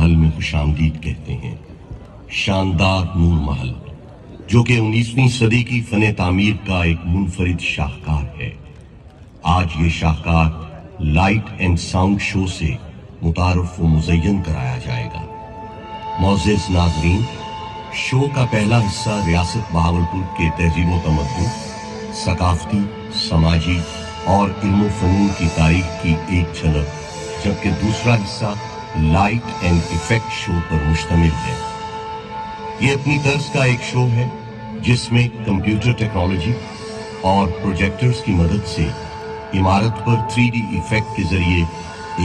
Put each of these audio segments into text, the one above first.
महल में खुशामदीद कहते हैं। शानदार नूर महल जो कि 19वीं सदी की फन तामीर का एक मुनफरिद शाहकार है। आज ये शाहकार लाइट एंड साउंड शो से मुतारफ व मुज़य्यन कराया जाएगा। मोअज़्ज़िज़ नाज़रीन, शो का पहला हिस्सा रियासत बहावलपुर के तहज़ीब व तमद्दुन, सकाफ़ती, समाजी और इल्म फ़नून की तारीख की एक झलक, जबकि दूसरा हिस्सा लाइट एंड इफेक्ट शो पर मुश्तमिल है। ये अपनी तर्ज का एक शो है जिसमें कंप्यूटर टेक्नोलॉजी और प्रोजेक्टर्स की मदद से इमारत पर 3D इफेक्ट के जरिए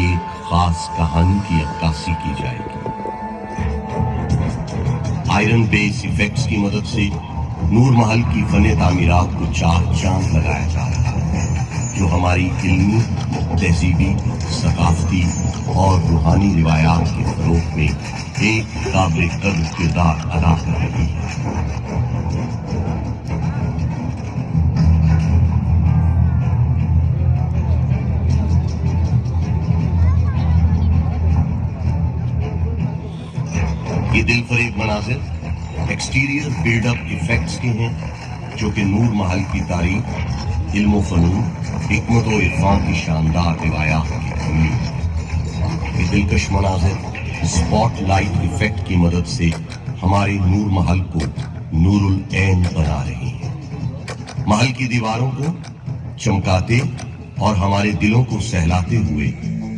एक खास कहानी की अक्कासी की जाएगी। आयरन बेस इफेक्ट्स की मदद से नूर महल की फन तामीरात को चार चांद लगाया जा रहा है, जो हमारी इल्मी, तहजीबी, सकाफती और रूहानी रिवायात के फरोग में एक काबिल कद्र किरदार अदा कर रही है। ये दिल फरेब मनाजिर एक्सटीरियर बिल्डअप इफेक्ट्स के हैं जो कि नूर महल की तारीख, इल्म फ़नून, हिकमत व इरफान की शानदार रिवायात की कमी है। ये दिलकश मनाजिर स्पॉट लाइट इफेक्ट की मदद से हमारे नूर महल को नूरुल ऐन बना रही हैं। महल की दीवारों को चमकाते और हमारे दिलों को सहलाते हुए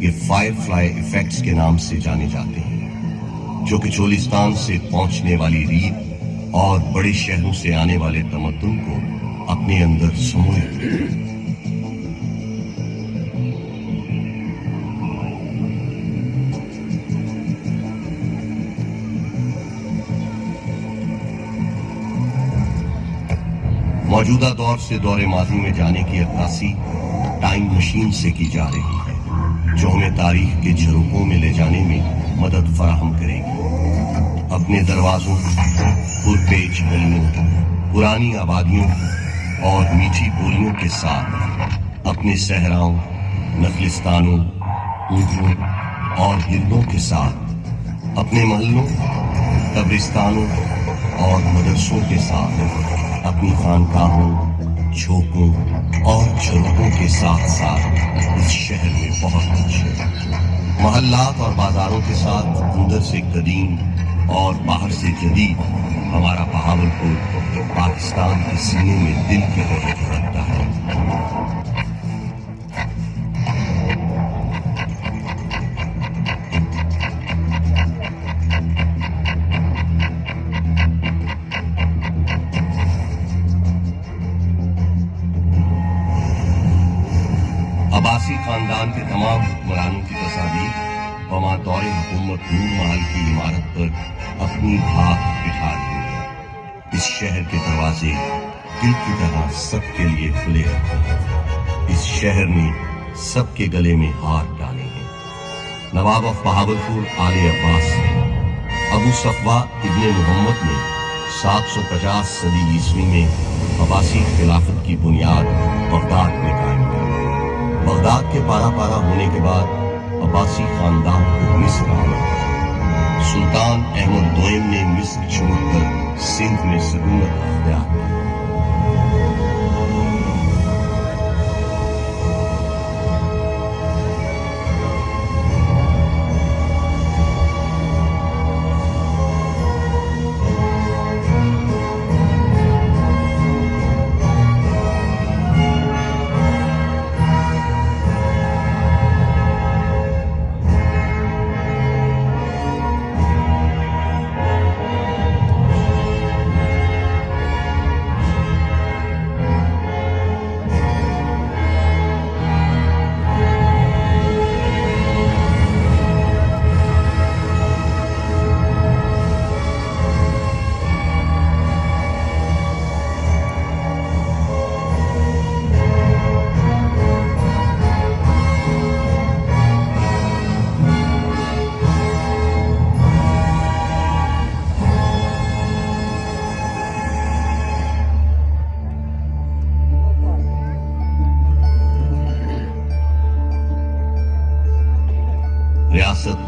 ये फायरफ्लाई इफेक्ट्स के नाम से जाने जाते हैं, जो कि चोलिस्तान से पहुंचने वाली रीत और बड़े शहरों से आने वाले तमद्दुन को अपने अंदर समोए हुए। मौजूदा दौर से दौरे माजी में जाने की अक्कासी टाइम मशीन से की जा रही है, जो हमें तारीख के झरोकों में ले जाने में मदद फराहम करेगी। अपने दरवाजों, पुरपेच गलियों, पुरानी आबादियों और मीठी बोलियों के साथ अपने सहराओं, नखलिस्तानों, ऊँटों और हिरनों के साथ अपने महलों, कब्रिस्तानों और मदरसों के साथ अपनी खानकाहों, झोंकों और झरोकों के साथ साथ इस शहर में बहुत कुछ है। महल्लात और बाजारों के साथ अंदर से कदीम और बाहर से जदीद हमारा बहावलपुर पाकिस्तान के सीने में दिल की तरह धड़कता है। अब्बासी खानदान के तमाम हुक्मरानों की तस्वीर बमातौर हुकूमत नूर महल की इमारत पर अपनी हाथ बिठा रही है। इस शहर के दरवाजे दिल की तरह सबके लिए खुले रखे हैं। इस शहर ने सबके गले में हाथ डाले हैं। नवाब ऑफ बहावलपुर आले अब्बास ने अबू सफवा इब्ने मोहम्मद ने 750 सदी ईस्वी में अब्बासी खिलाफत की बुनियाद बगदाद में कायम की। बगदाद के पारा पारा होने के बाद अब्बासी खानदान को मिस्र आना पड़ा। सुल्तान अहमद दोयम ने मिस्र छोड़कर सिंध में सकूनत अख्तियार की।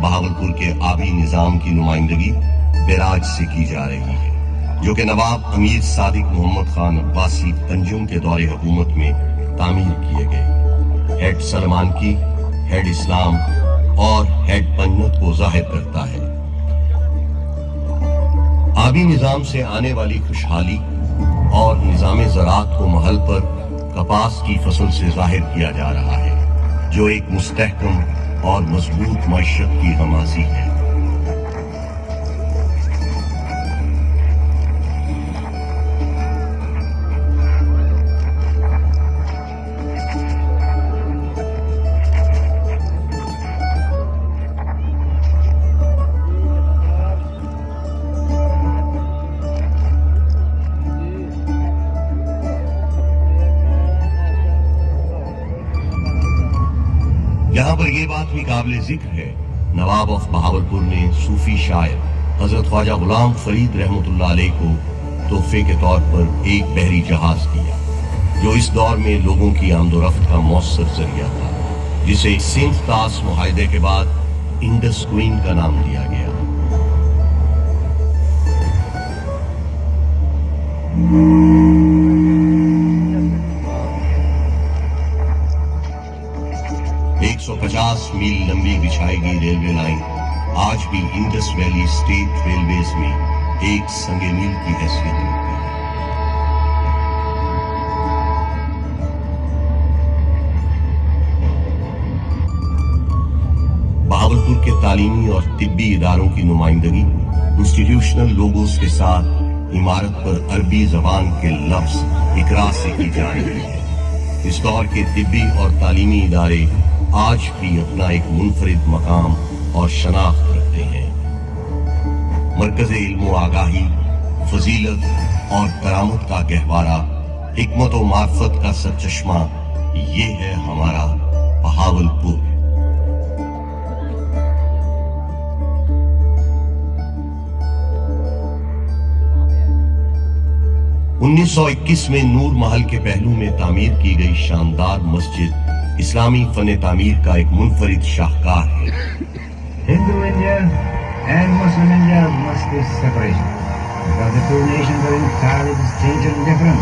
بہاولپور کے آبی نظام کی نمائندگی بیراج سے کی جا رہی ہے، جو کہ نواب امیر صادق محمد خان عباسی پنجم کے دور حکومت میں تعمیر کیے گئے۔ ہیڈ سلمان کی، ہیڈ اسلام اور ہیڈ پنجت کو ظاہر کرتا ہے۔ آبی نظام سے آنے والی خوشحالی اور نظام زراعت کو محل پر کپاس کی فصل سے ظاہر کیا جا رہا ہے، جو ایک مستحکم اور مضبوط معیشت کی غمازی ہے۔ یہاں پر یہ بات بھی قابل ذکر ہے، نواب آف بہاولپور نے صوفی شاعر حضرت خواجہ غلام فرید رحمۃ اللہ علیہ کو تحفے کے طور پر ایک بحری جہاز دیا، جو اس دور میں لوگوں کی آمد و رفت کا مؤثر ذریعہ تھا، جسے سینٹ تاس معاہدے کے بعد انڈس کوئین کا نام دیا گیا۔ ایک 150 میل لمبی بچھائی گئی ریلوے لائن آج بھی انڈس ویلی اسٹیٹ ریلویز میں ایک سنگ میل کی حیثیت رکھتی ہے۔ بہاولپور کے تعلیمی اور طبی اداروں کی نمائندگی انسٹیٹیوشنل لوگوز کے ساتھ عمارت پر عربی زبان کے لفظ اقرا سے کی جا رہی ہے۔ اس دور کے طبی اور تعلیمی ادارے آج بھی اپنا ایک منفرد مقام اور شناخت رکھتے ہیں۔ مرکز علم و آگاہی، فضیلت اور کرامت کا گہوارہ، حکمت و معرفت کا سرچشمہ، یہ ہے ہمارا بہاولپور۔ 1921 میں نور محل کے پہلو میں تعمیر کی گئی شاندار مسجد اسلامی فن تعمیر کا ایک منفرد شاہکار ہے۔ Hindu India and Muslim India must be separation, because the two nations are entirely distinct and different.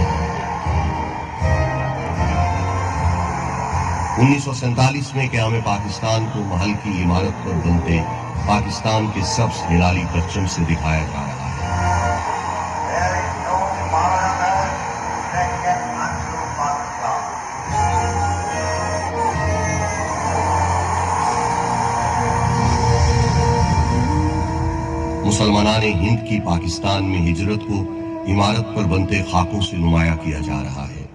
1947 میں قیام پاکستان کو محل کی عمارت پر بنتے پاکستان کے سبز ہلالی پرچم سے دکھایا جا رہا ہے۔ مسلمانان ہند کی پاکستان میں ہجرت کو عمارت پر بنتے خاکوں سے نمایاں کیا جا رہا ہے۔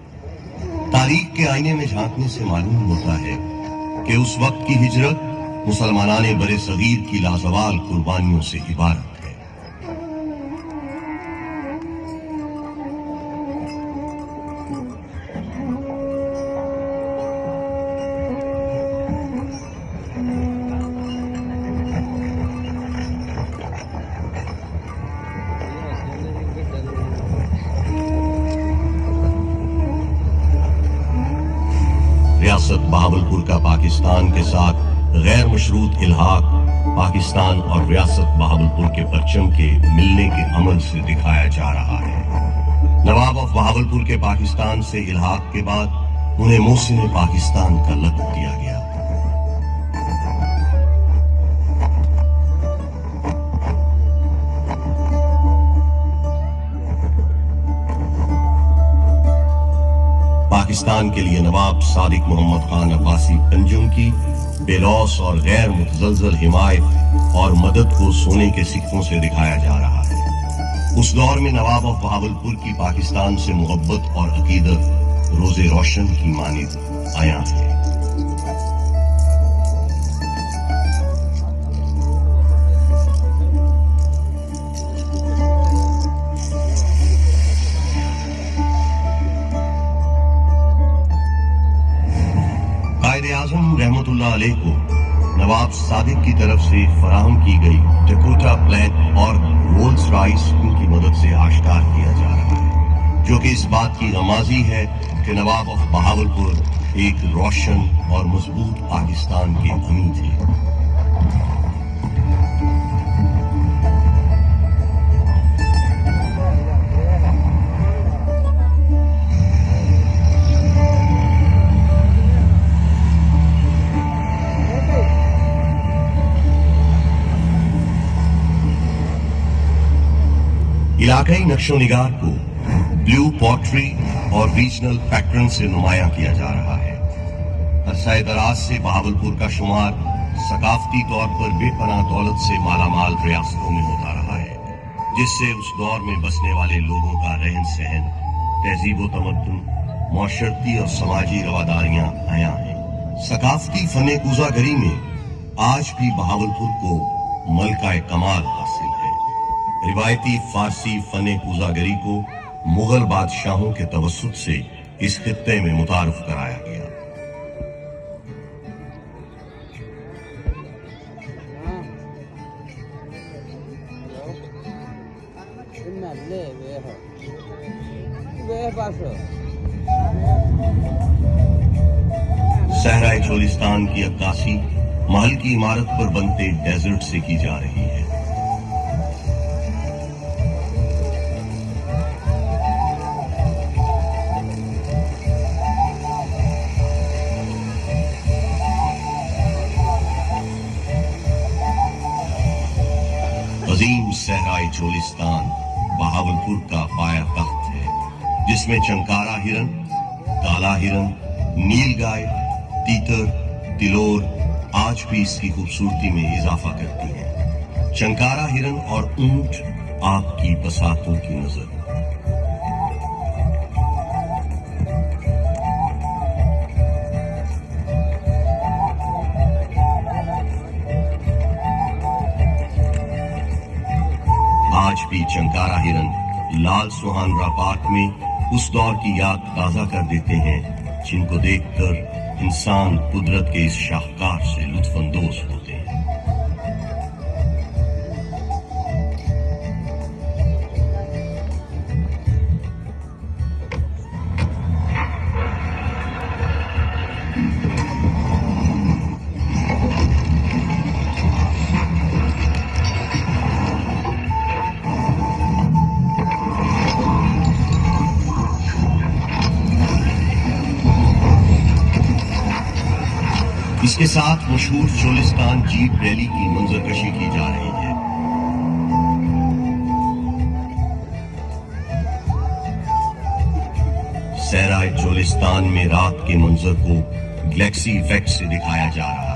تاریخ کے آئینے میں جھانکنے سے معلوم ہوتا ہے کہ اس وقت کی ہجرت مسلمانان بر صغیر کی لازوال قربانیوں سے عبارت ہے۔ ریاست بہاولپور کا پاکستان کے ساتھ غیر مشروط الحاق پاکستان اور ریاست بہاولپور کے پرچم کے ملنے کے عمل سے دکھایا جا رہا ہے۔ نواب آف بہاولپور کے پاکستان سے الحاق کے بعد انہیں محسن پاکستان کا لقب دیا گیا۔ پاکستان کے لیے نواب صادق محمد خان عباسی پنجم کی بے لوث اور غیر متزلزل حمایت اور مدد کو سونے کے سکوں سے دکھایا جا رہا ہے۔ اس دور میں نواب آف بہاولپور کی پاکستان سے محبت اور عقیدت روز روشن کی مانند عیاں ہے۔ قائد اعظم رحمت اللہ علیہ کو نواب صادق کی طرف سے فراہم کی گئی ڈیکوٹا پلان اور رولز رائس ان کی مدد سے آشکار کیا جا رہا ہے، جو کہ اس بات کی غمازی ہے کہ نواب آف بہاولپور ایک روشن اور مضبوط پاکستان کے امید ہیں۔ इलाकाई नक्शो निगार को ब्लू पॉटरी और रीजनल पैटर्न से नुमाया किया जा रहा है। अरसा दराज से बहावलपुर का शुमार सकाफती तौर पर बेपनाह दौलत से मालामाल रियासतों में होता रहा है, जिससे उस दौर में बसने वाले लोगों का रहन सहन, तहजीब व तमद्दुन, मौशरती और समाजी रवादारियां आया हैं। सकाफती फने कूजागरी में आज भी बहावलपुर को मलका कमाल हासिल है। रिवायती फारसी फने कूजागरी को मुगल बादशाहों के तवस्सुत से इस खित्ते में मुतारफ कराया गया। सहराए चोलिस्तान की अक्कासी महल की इमारत पर बनते डेजर्ट से की जा रही है। अजीम सहराए चोलिस्तान बहावलपुर का पाया तख्त है, जिसमें चंकारा हिरन, काला हिरन, नीलगाय, तीतर, तिलोर आज भी इसकी खूबसूरती में इजाफा करती हैं। चंकारा हिरन और ऊंट आपकी बसातों की नजर। आज भी चंकारा हिरन लाल सुहानरा पार्क में उस दौर की याद ताजा कर देते हैं, जिनको देखकर इंसान कुदरत के इस शाहकार से लुत्फानंदोज होते हैं। इसके साथ मशहूर चोलिस्तान जीप रैली की मंजरकशी की जा रही है। सहराए चोलिस्तान में रात के मंजर को गैलेक्सी इफेक्ट से दिखाया जा रहा है।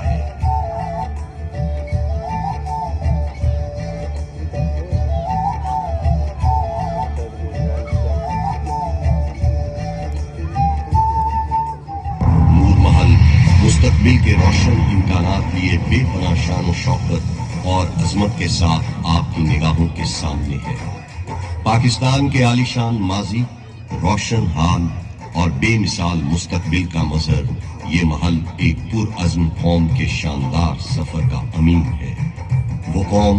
मुस्तकबिल के रोशन इम्कानात लिए बेपनाह शान और शौकत और अजमत के साथ आपकी निगाहों के सामने है। पाकिस्तान के आलीशान माजी, रोशन हाल और बेमिसाल मुस्तकबिल का मजहर, ये महल एक पुरअज़्म कौम के शानदार सफर का अमीन है। वो कौम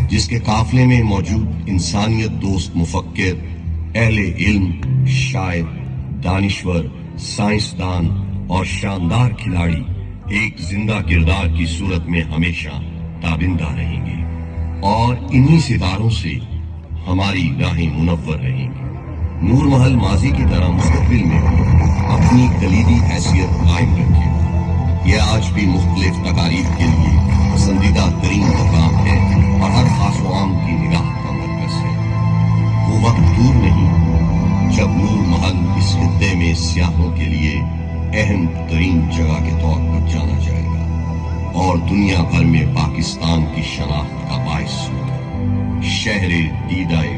जिसके काफिले में मौजूद इंसानियत दोस्त मुफक्किर, अहले इल्म, शायर, दानिश्वर, साइंसदान और शानदार खिलाड़ी एक जिंदा किरदार की सूरत में हमेशा ताबिंदा रहेंगे और इन्हीं सितारों से हमारी राहें मुनव्वर रहेंगी। नूर महल माजी की तरह मुस्तकबिल में अपनी कलीदी हैसियत कायम रखे। यह आज भी मुख्तलिफ तकारीब के लिए पसंदीदा तरीन मकाम है और हर खास आम की निगाह का मरकज है। वो वक्त दूर नहीं जब नूर महल इस खित्ते में सियाहों के लिए अहम तरीन जगह के तौर पर जाना जाएगा और दुनिया भर में पाकिस्तान की शनाख्त का बाइस होगा। शहर दीदाए